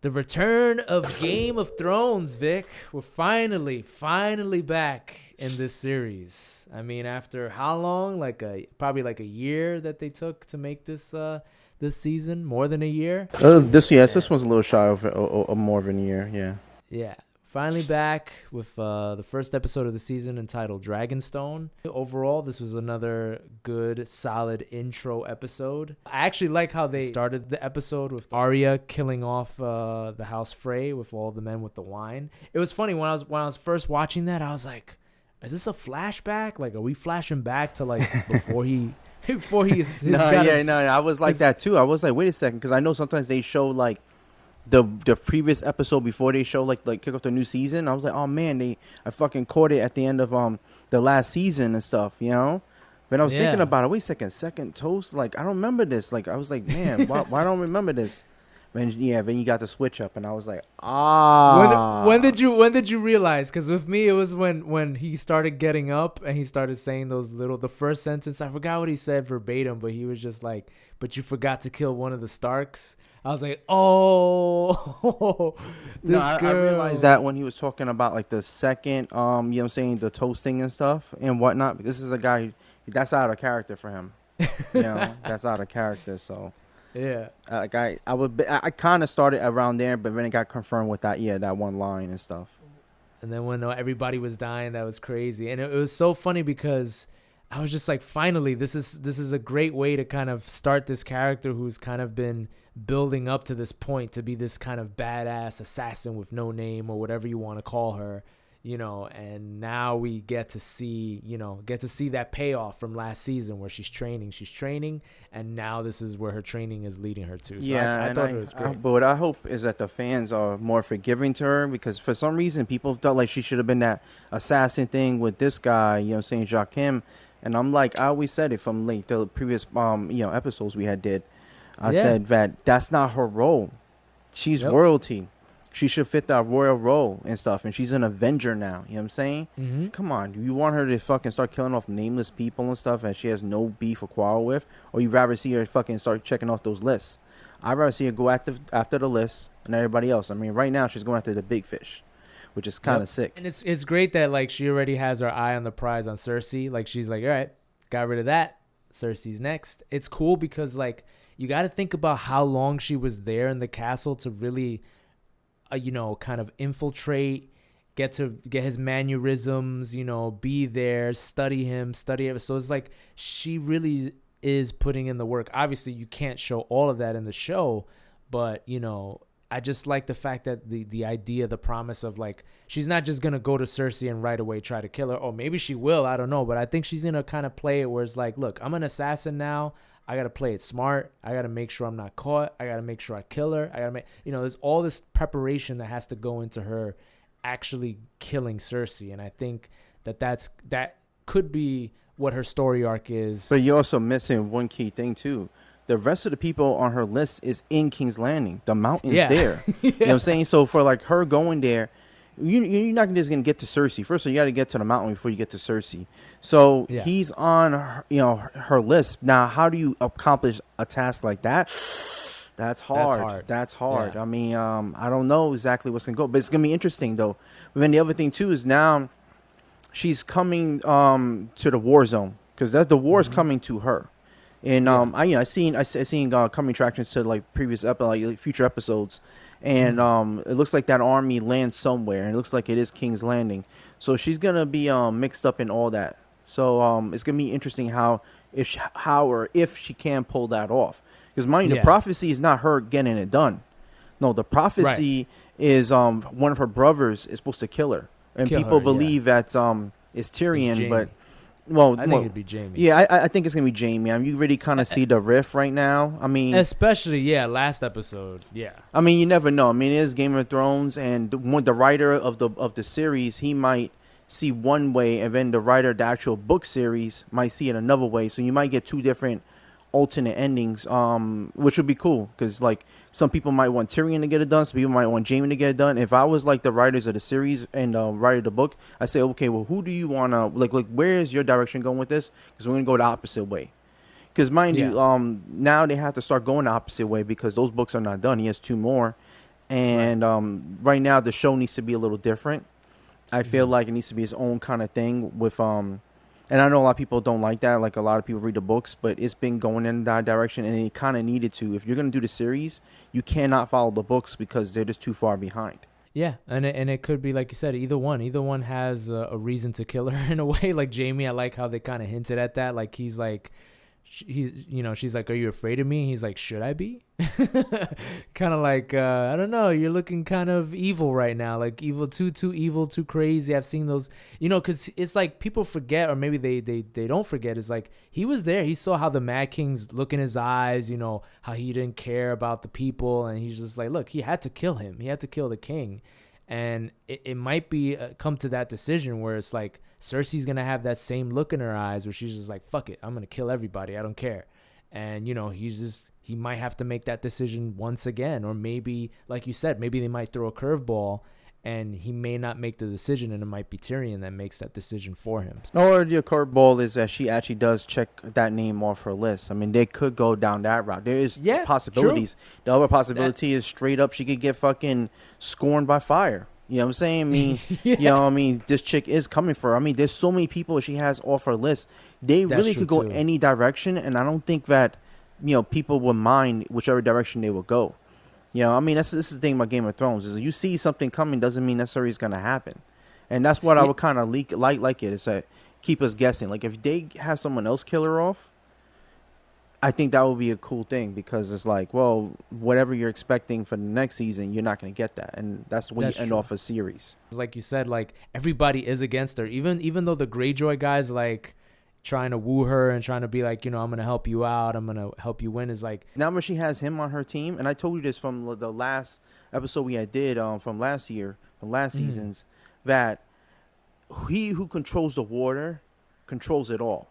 The return of Game of Thrones, Vic. We're finally back in this series. I mean, after how long? Probably like a year that they took to make this season. More than a year. This one's a little shy of more than a year. Yeah. Yeah. Finally back with the first episode of the season entitled Dragonstone. Overall, this was another good, solid intro episode. I actually like how they started the episode with Arya killing off the House Frey with all the men with the wine. It was funny when I was first watching that. I was like, "Is this a flashback? Like, are we flashing back to like before he?" Before he is No, I was like that too. I was like, wait a second, because I know sometimes they show like the previous episode before they show like kick off the new season. I was like, oh man, I fucking caught it at the end of the last season and stuff, you know. But I was thinking about it. Wait a second toast. Like I don't remember this. Like I was like, man, why don't I remember this? Then you got the switch up, and I was like, When did you realize? Because with me, it was when he started getting up and he started saying the first sentence. I forgot what he said verbatim, but he was just like, "But you forgot to kill one of the Starks." I was like, "Oh, this girl." I realized that when he was talking about like the second, you know what I'm saying, the toasting and stuff and whatnot. This is a guy that's out of character for him. You know, that's out of character. So. Yeah, I kind of started around there, but then it got confirmed with that one line and stuff. And then when everybody was dying, that was crazy, and it was so funny because I was just like, finally, this is a great way to kind of start this character who's kind of been building up to this point to be this kind of badass assassin with no name or whatever you want to call her. You know, and now we get to see that payoff from last season where she's training, and now this is where her training is leading her to. So I thought it was great. But what I hope is that the fans are more forgiving to her, because for some reason people felt like she should have been that assassin thing with this guy, you know, saying Joachim, and I'm like, I always said it from like the previous episodes we had did. I said that that's not her role. She's royalty. She should fit that royal role and stuff, and she's an Avenger now. You know what I'm saying? Mm-hmm. Come on, you want her to fucking start killing off nameless people and stuff, and she has no beef or quarrel with, or you rather see her fucking start checking off those lists? I'd rather see her go after the list and everybody else. I mean, right now she's going after the big fish, which is kind of sick. And it's great that like she already has her eye on the prize on Cersei. Like she's like, all right, got rid of that. Cersei's next. It's cool because like you got to think about how long she was there in the castle to really. Kind of infiltrate, get his mannerisms, be there, study him. So it's like she really is putting in the work. Obviously, you can't show all of that in the show, but, I just like the fact that the idea, the promise of like, she's not just going to go to Cersei and right away try to kill her. Or maybe she will, I don't know. But I think she's going to kind of play it where it's like, look, I'm an assassin now. I got to play it smart. I got to make sure I'm not caught. I got to make sure I kill her. I got to make, there's all this preparation that has to go into her actually killing Cersei. And I think that could be what her story arc is. But you're also missing one key thing too. The rest of the people on her list is in King's Landing. The mountain's there. You know what I'm saying? So for like her going there, you're not just going to get to Cersei. First of all, you got to get to the mountain before you get to Cersei. So he's on her list. Now, how do you accomplish a task like that? That's hard. Yeah. I mean, I don't know exactly what's going to go, but it's going to be interesting though. But then the other thing too is now she's coming to the war zone, because the war is coming to her. And I seen coming attractions to like previous future episodes, and it looks like that army lands somewhere, and it looks like it is King's Landing. So she's gonna be mixed up in all that. So it's gonna be interesting if she can pull that off. Because the prophecy is not her getting it done. No, the prophecy is one of her brothers is supposed to kill her, and people believe that it's Tyrion, but. Well, I think it'd be Jaime. Yeah, I think it's gonna be Jaime. I mean, you really kind of see the riff right now. I mean, especially last episode. Yeah. I mean, you never know. I mean, it is Game of Thrones, and the writer of the series, he might see one way, and then the writer of the actual book series might see it another way. So you might get two different alternate endings, which would be cool, because like some people might want Tyrion to get it done, some people might want Jaime to get it done. If I was like the writers of the series and writer of the book, I say, okay, well, who do you want to like where is your direction going with this? Because we're gonna go the opposite way. Because mind you, now they have to start going the opposite way because those books are not done. He has two more, And right now the show needs to be a little different. I feel like it needs to be its own kind of thing with and I know a lot of people don't like that. Like, a lot of people read the books, but it's been going in that direction, and it kind of needed to. If you're going to do the series, you cannot follow the books because they're just too far behind. Yeah, and it could be, like you said, either one. Either one has a reason to kill her in a way. Like Jamie, I like how they kind of hinted at that. Like, she's like, are you afraid of me? He's like, should I be? Kind of like, I don't know. You're looking kind of evil right now. Like, evil, too evil, too crazy. I've seen those, because it's like people forget, or maybe they don't forget. It's like, he was there. He saw how the Mad King's look in his eyes, how he didn't care about the people. And he's just like, look, he had to kill him. He had to kill the king. And it might be come to that decision where it's like Cersei's going to have that same look in her eyes where she's just like, fuck it, I'm going to kill everybody. I don't care. And, he might have to make that decision once again. Or maybe, like you said, maybe they might throw a curveball and he may not make the decision, and it might be Tyrion that makes that decision for him. Or the curveball is that she actually does check that name off her list. I mean, they could go down that route. There is possibilities. True. The other possibility is straight up she could get fucking scorned by fire. You know what I'm saying? I mean, this chick is coming for her. I mean, there's so many people she has off her list. They really could go any direction, and I don't think that, people would mind whichever direction they would go. I mean, this is the thing about Game of Thrones is you see something coming doesn't mean necessarily it's going to happen. And that's what I would kind of like it is that keep us guessing. Like, if they have someone else kill her off, I think that would be a cool thing, because it's like, well, whatever you're expecting for the next season, you're not going to get that. And that's the way you end off a series. Like you said, like, everybody is against her. Even though the Greyjoy guys, like, trying to woo her and trying to be like, I'm going to help you out, I'm going to help you win, is like... Now that she has him on her team, and I told you this from the last episode we did from last year, from last seasons, that he who controls the water controls it all.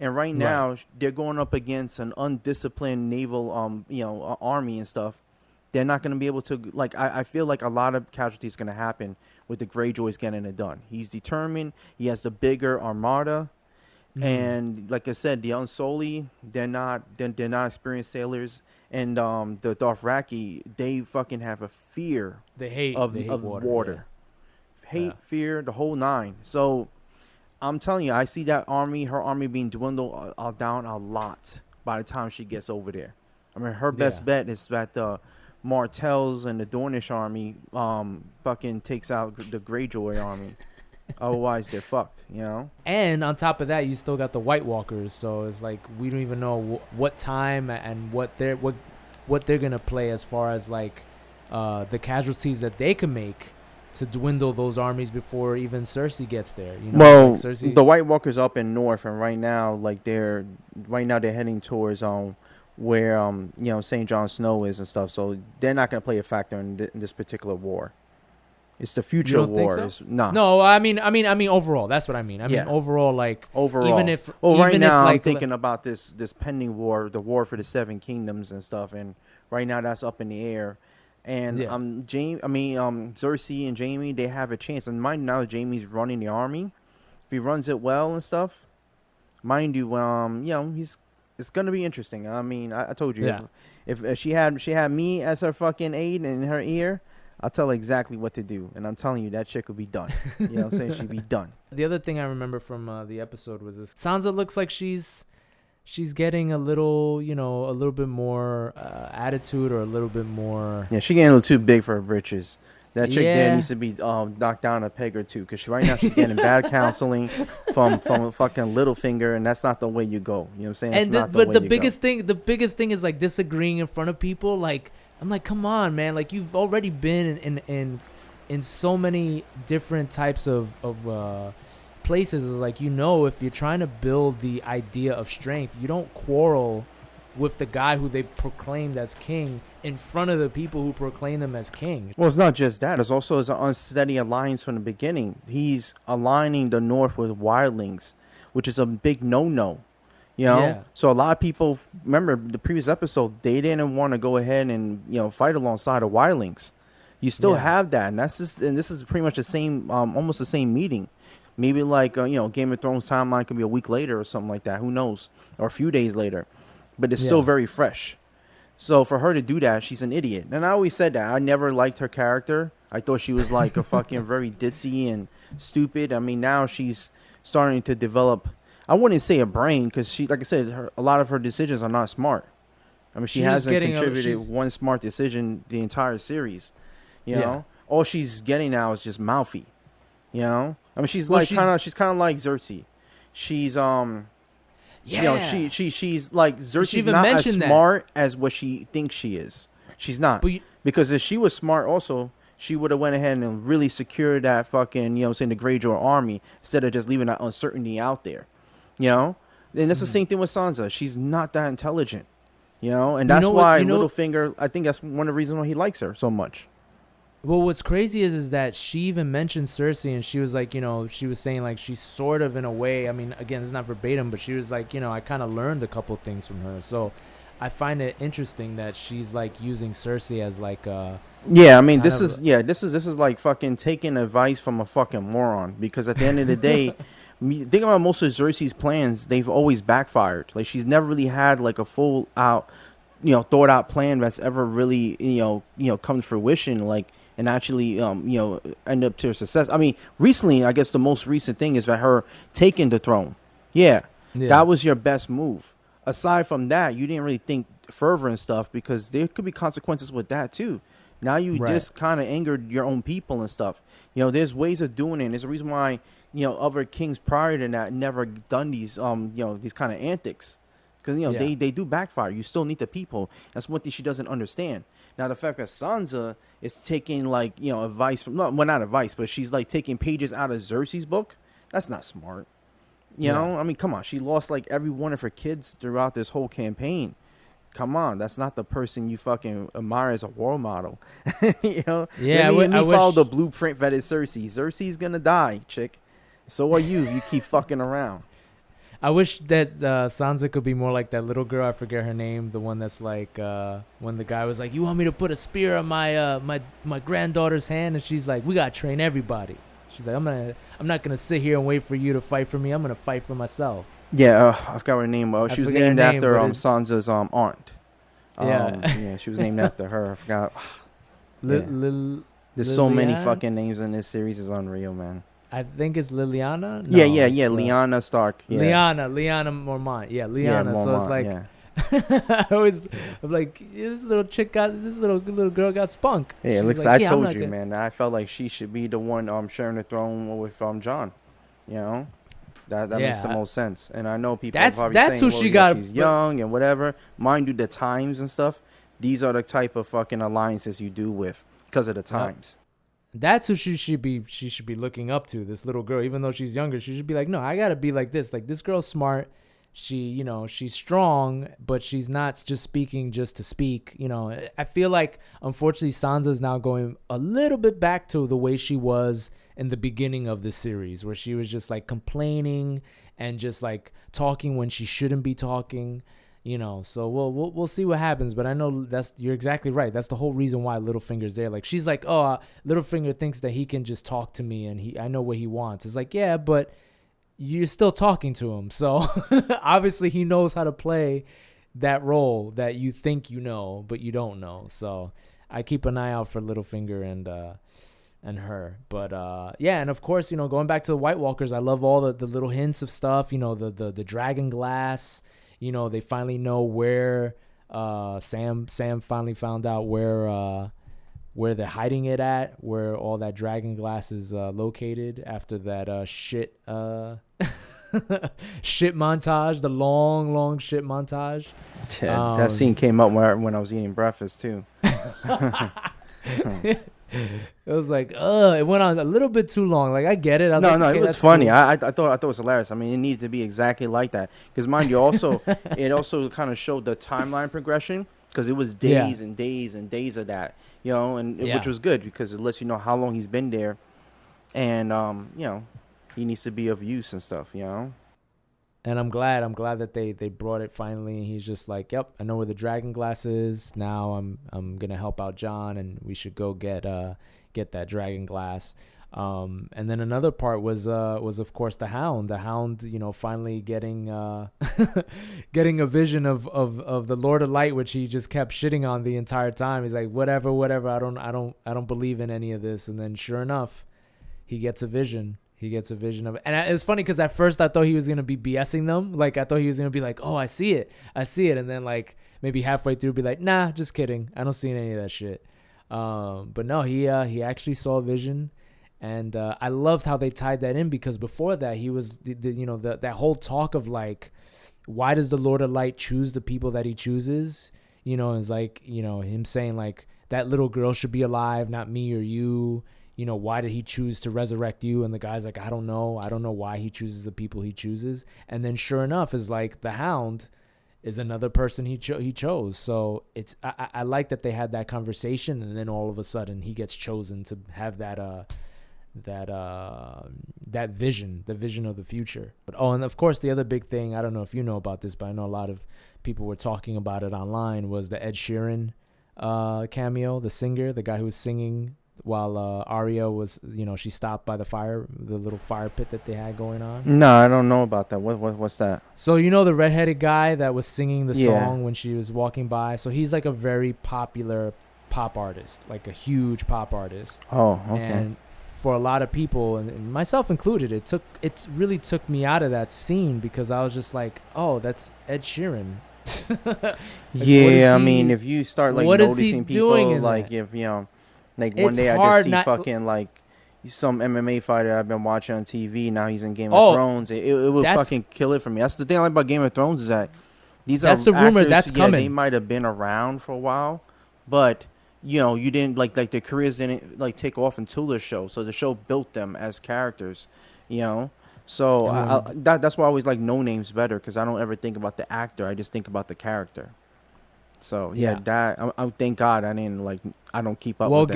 And right now, they're going up against an undisciplined naval, army and stuff. They're not going to be able to, like, I feel like a lot of casualties going to happen with the Greyjoys getting it done. He's determined. He has the bigger armada. And like I said, the Unsullied, they're not experienced sailors. And the Dothraki, they fucking have a fear of water. Yeah. Hate, fear, the whole nine. So... I'm telling you, I see that her army being dwindled down a lot by the time she gets over there. I mean, her best bet is that the Martells and the Dornish army fucking takes out the Greyjoy army. Otherwise, they're fucked, And on top of that, you still got the White Walkers. So it's like we don't even know what time and what they're gonna play as far as like the casualties that they can make to dwindle those armies before even Cersei gets there. Well, like the White Walkers up in north, and right now they're heading towards where St. Jon Snow is and stuff. So they're not going to play a factor in this particular war. It's the future war. So? No, I mean overall. That's what I mean. I mean overall, like even if right now I'm thinking about this pending war, the war for the Seven Kingdoms and stuff, and right now that's up in the air. And Cersei and Jamie, they have a chance. And mind now, Jamie's running the army. If he runs it well and stuff, mind you, it's gonna be interesting. I mean, I told you, if she had me as her fucking aide in her ear, I'll tell her exactly what to do. And I'm telling you, that chick will be done. You know what I'm saying? She'd be done. The other thing I remember from the episode was this: Sansa looks like she's getting a little bit more attitude, or a little bit more... Yeah, she's getting a little too big for her britches. That chick there needs to be knocked down a peg or two, because right now she's getting bad counseling from a fucking Littlefinger, and that's not the way you go. You know what I'm saying? The biggest thing is like disagreeing in front of people. Like, I'm like, come on, man. Like, you've already been in so many different types of places. Is like, if you're trying to build the idea of strength, you don't quarrel with the guy who they proclaimed as king in front of the people who proclaim him as king. Well, it's not just that. It's also an unsteady alliance from the beginning. He's aligning the North with wildlings, which is a big no-no. So a lot of people, remember the previous episode, they didn't want to go ahead and fight alongside the wildlings. You still have that, and this is pretty much the same, almost the same meeting. Maybe like, Game of Thrones timeline could be a week later or something like that. Who knows? Or a few days later. But it's still very fresh. So for her to do that, she's an idiot. And I always said that. I never liked her character. I thought she was like a fucking very ditzy and stupid. I mean, now she's starting to develop. I wouldn't say a brain because she, like I said, a lot of her decisions are not smart. I mean, she hasn't contributed one smart decision the entire series. You know, all she's getting now is just mouthy. You know, I mean, she's kind of like Xerxes. She's you know, she's like Xerxes not as smart as what she thinks she is. She's not. Because if she was smart also, she would have went ahead and really secured that fucking, you know, saying the Greyjoy army instead of just leaving that uncertainty out there. You know? And that's the same thing with Sansa. She's not that intelligent. You know? And that's why Littlefinger, I think that's one of the reasons why he likes her so much. Well, what's crazy is that she even mentioned Cersei, and she was like, you know, she was saying like she's sort of in a way. I mean, again, it's not verbatim, but she was like, you know, I kind of learned a couple things from her. So I find it interesting that she's like using Cersei as like a. Yeah, I mean, this is like fucking taking advice from a fucking moron. Because at the end of the day, think about most of Cersei's plans. They've always backfired. Like she's never really had like a full out, you know, thought out plan that's ever really, you know, come to fruition. Like. And actually, you know, end up to success. I mean, recently, I guess the most recent thing is that her taking the throne. Yeah, that was your best move. Aside from that, you didn't really think further and stuff because there could be consequences with that too. Now you just kind of angered your own people and stuff. You know, there's ways of doing it. And there's a reason why, you know, other kings prior to that never done these, you know, these kind of antics. Because, you know, they do backfire. You still need the people. That's one thing she doesn't understand. Now, the fact that Sansa is taking, like, you know, advice from, well, not advice, but she's, like, taking pages out of Xerxes' book, that's not smart. You know? I mean, come on. She lost, like, every one of her kids throughout this whole campaign. Come on. That's not the person you fucking admire as a role model. You know? Yeah, let me follow the blueprint that is Cersei. Cersei's gonna die, chick. So are you. You keep fucking around. I wish that Sansa could be more like that little girl. I forget her name. The one that's like when the guy was like, "You want me to put a spear on my granddaughter's hand?" And she's like, "We gotta train everybody." She's like, "I'm not gonna sit here and wait for you to fight for me. I'm gonna fight for myself." Yeah, I forgot her name. She was named after Sansa's aunt. Yeah, she was named after her. I forgot. There's so many fucking names in this series. It's unreal, man. I think it's Liliana. No, yeah. Lyanna Stark. Yeah. Lyanna Mormont. Yeah, Lyanna. Mormont, so it's like, I'm like, this little girl got spunk. Yeah, looks. Like, I told you, man. I felt like she should be the one sharing the throne with Jon. You know, that makes the most sense. And I know people are probably saying, who she got. She's young and whatever. Mind you, the times and stuff. These are the type of fucking alliances you do with because of the times. That's who she should be looking up to, this little girl. Even though she's younger, she should be like, no, I gotta be like this. Like, this girl's smart. She, you know, she's strong, but she's not just speaking just to speak. You know, I feel like, unfortunately, Sansa's now going a little bit back to the way she was in the beginning of the series, where she was just like complaining and just like talking when she shouldn't be talking. You know, so we'll see what happens, but I know you're exactly right. That's the whole reason why Littlefinger's there. Like, she's like, oh, Littlefinger thinks that he can just talk to me and I know what he wants. It's like, yeah, but you're still talking to him, so obviously he knows how to play that role that you think you know, but you don't know. So I keep an eye out for Littlefinger and her. But yeah, and of course, you know, going back to the White Walkers, I love all the little hints of stuff. You know, the dragon glass. You know, they finally know where Sam finally found out where they're hiding it at, where all that dragon glass is located after that shit montage, the long shit montage. Yeah, that scene came up when I was eating breakfast too. It was like, it went on a little bit too long. Like, I get it. I was okay, it was funny. Cool. I thought it was hilarious. I mean, it needed to be exactly like that. Because mind you, it also kind of showed the timeline progression. Because it was days and days and days of that, you know, which was good because it lets you know how long he's been there, and you know, he needs to be of use and stuff, you know. And I'm glad that they brought it finally. And he's just like, yep, I know where the dragon glass is. Now I'm gonna help out Jon, and we should go get that dragon glass. And then another part was of course the Hound, finally getting getting a vision of the Lord of Light, which he just kept shitting on the entire time. He's like, whatever, I don't believe in any of this. And then sure enough, he gets a vision. Of it. And it was funny because at first I thought he was going to be BSing them. Like, I thought he was going to be like, oh, I see it. And then, like, maybe halfway through be like, nah, just kidding. I don't see any of that shit. But no, he actually saw a vision. And I loved how they tied that in, because before that, he was, that whole talk of, like, why does the Lord of Light choose the people that he chooses? It's like, him saying, like, that little girl should be alive, not me or you. Why did he choose to resurrect you? And the guy's like, I don't know why he chooses the people he chooses. And then sure enough is like the Hound is another person he chose. So it's, I like that they had that conversation, and then all of a sudden he gets chosen to have that vision, the vision of the future. But and of course the other big thing, I don't know if you know about this, but I know a lot of people were talking about it online, was the Ed Sheeran cameo, the singer, the guy who was singing while Arya was, she stopped by the little fire pit that they had going on. No, I don't know about that. What's that? So the redheaded guy that was singing the song when she was walking by. So he's like a very popular pop artist, like a huge pop artist. Oh, okay. And for a lot of people, and myself included, it really took me out of that scene, because I was just like, oh, that's Ed Sheeran. I mean, if you start like noticing people, like if like one day I just see fucking like some MMA fighter I've been watching on TV. Now he's in Game of Thrones. It will fucking kill it for me. That's the thing I like about Game of Thrones, is that that's the rumor that's coming. They might have been around for a while, but you didn't like their careers didn't like take off until the show. So the show built them as characters, So that's why I always like No Names better, because I don't ever think about the actor. I just think about the character. So that I thank God I don't keep up. Well, with that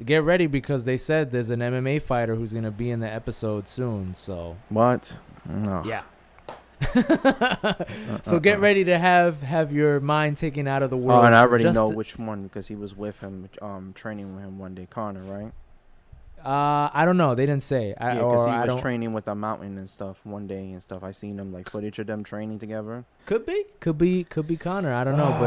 get ready because they said there's an MMA fighter who's gonna be in the episode soon. So what? No. Yeah. So get ready to have your mind taken out of the world. Oh, and I already know which one, because he was with him, training with him one day. Connor, right? I don't know. They didn't say. Because he was training with a mountain and stuff one day and stuff. I seen them like footage of them training together. Could be Connor. I don't know,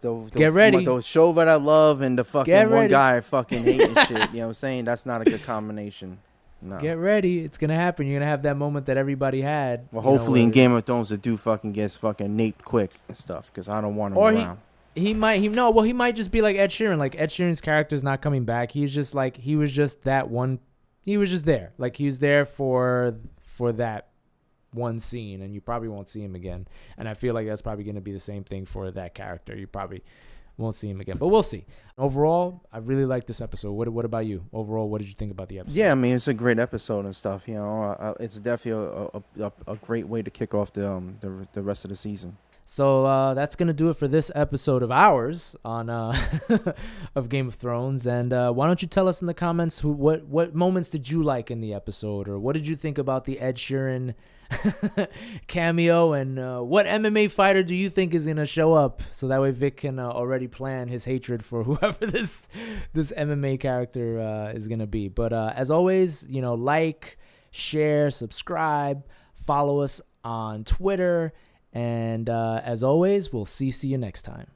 but get ready. The show that I love and the fucking one guy I fucking hate and shit. You know what I'm saying? That's not a good combination. No. Get ready. It's gonna happen. You're gonna have that moment that everybody had. Well, hopefully in Game of Thrones the dude fucking gets fucking naped quick and stuff, because I don't want him around. He might just be like Ed Sheeran. Like, Ed Sheeran's character's not coming back. He's just like, he was just that one. He was just there. Like, he was there for that one scene, and you probably won't see him again. And I feel like that's probably going to be the same thing for that character. You probably won't see him again, but we'll see. Overall, I really liked this episode. What about you? Overall, what did you think about the episode? Yeah, I mean, it's a great episode and stuff. It's definitely a great way to kick off the rest of the season. So that's going to do it for this episode of ours on of Game of Thrones. And why don't you tell us in the comments what moments did you like in the episode, or what did you think about the Ed Sheeran cameo, and what MMA fighter do you think is going to show up, so that way Vic can already plan his hatred for whoever this MMA character is going to be. But as always, like, share, subscribe, follow us on Twitter. And as always, we'll see you next time.